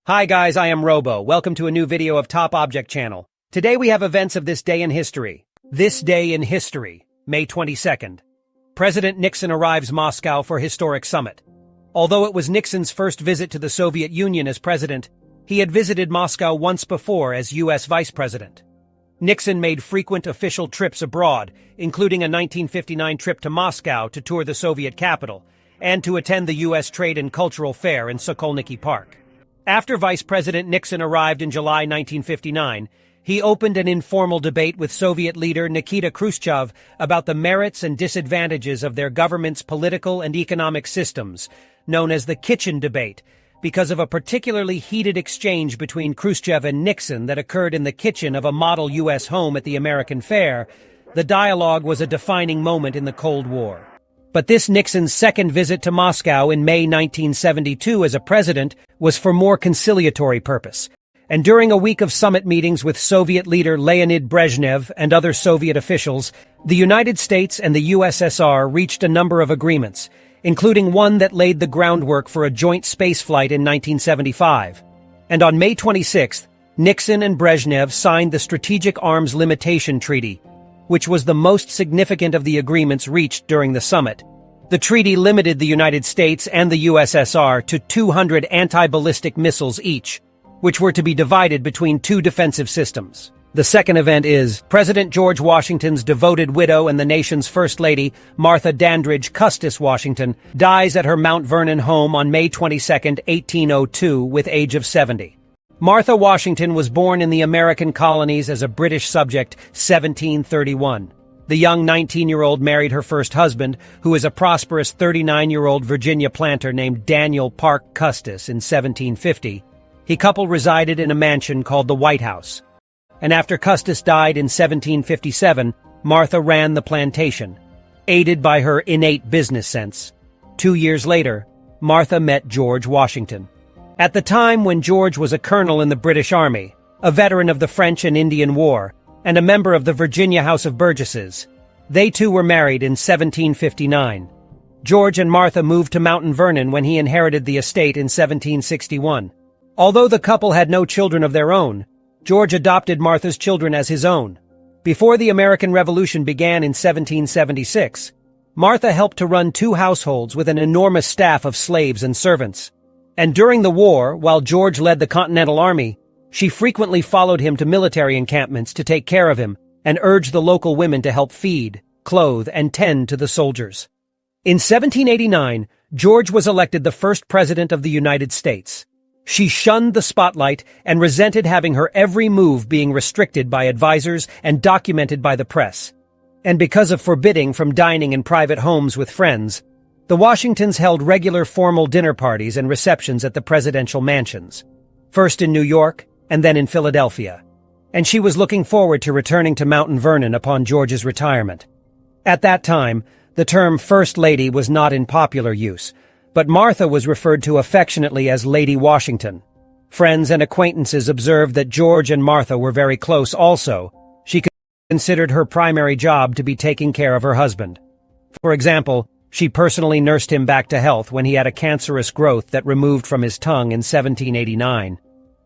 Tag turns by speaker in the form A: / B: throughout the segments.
A: Hi guys, I am Robo. Welcome to a new video of Top Object channel. Today we have events of this day in history. This day in history, May 22nd. President Nixon arrives Moscow for historic summit. Although it was Nixon's first visit to the Soviet Union as president, he had visited Moscow once before as U.S. vice president. Nixon made frequent official trips abroad, including a 1959 trip to Moscow to tour the Soviet capital, and to attend the U.S. Trade and Cultural Fair in Sokolniki Park. After Vice President Nixon arrived in July 1959, he opened an informal debate with Soviet leader Nikita Khrushchev about the merits and disadvantages of their government's political and economic systems, known as the kitchen debate, because of a particularly heated exchange between Khrushchev and Nixon that occurred in the kitchen of a model U.S. home at the American Fair. The dialogue was a defining moment in the Cold War. But this Nixon's second visit to Moscow in May 1972 as a president was for more conciliatory purpose. And during a week of summit meetings with Soviet leader Leonid Brezhnev and other Soviet officials, the United States and the USSR reached a number of agreements, including one that laid the groundwork for a joint spaceflight in 1975. And on May 26th, Nixon and Brezhnev signed the Strategic Arms Limitation Treaty, which was the most significant of the agreements reached during the summit. The treaty limited the United States and the USSR to 200 anti-ballistic missiles each, which were to be divided between two defensive systems. The second event is President George Washington's devoted widow and the nation's First Lady, Martha Dandridge Custis Washington, dies at her Mount Vernon home on May 22, 1802, with age of 70. Martha Washington was born in the American colonies as a British subject, 1731. The young 19-year-old married her first husband, who is a prosperous 39-year-old Virginia planter named Daniel Parke Custis, in 1750. The couple resided in a mansion called the White House. And after Custis died in 1757, Martha ran the plantation, aided by her innate business sense. 2 years later, Martha met George Washington. At the time when George was a colonel in the British Army, a veteran of the French and Indian War, and a member of the Virginia House of Burgesses, they two were married in 1759. George and Martha moved to Mount Vernon when he inherited the estate in 1761. Although the couple had no children of their own, George adopted Martha's children as his own. Before the American Revolution began in 1776, Martha helped to run two households with an enormous staff of slaves and servants. And during the war, while George led the Continental Army, she frequently followed him to military encampments to take care of him and urged the local women to help feed, clothe, and tend to the soldiers. In 1789, George was elected the first president of the United States. She shunned the spotlight and resented having her every move being restricted by advisors and documented by the press. And because of forbidding from dining in private homes with friends, the Washingtons held regular formal dinner parties and receptions at the presidential mansions, first in New York and then in Philadelphia. And she was looking forward to returning to Mount Vernon upon George's retirement. At that time, the term First Lady was not in popular use, but Martha was referred to affectionately as Lady Washington. Friends and acquaintances observed that George and Martha were very close also. She considered her primary job to be taking care of her husband. For example, she personally nursed him back to health when he had a cancerous growth that removed from his tongue in 1789.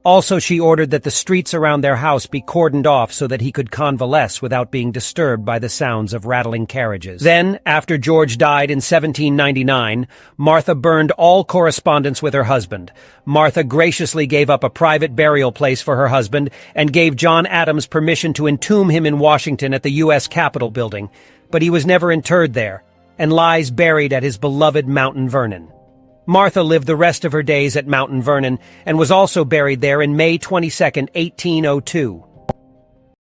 A: Also, she ordered that the streets around their house be cordoned off so that he could convalesce without being disturbed by the sounds of rattling carriages. Then, after George died in 1799, Martha burned all correspondence with her husband. Martha graciously gave up a private burial place for her husband and gave John Adams permission to entomb him in Washington at the U.S. Capitol building, but he was never interred there, and lies buried at his beloved Mount Vernon. Martha lived the rest of her days at Mount Vernon and was also buried there in May 22, 1802.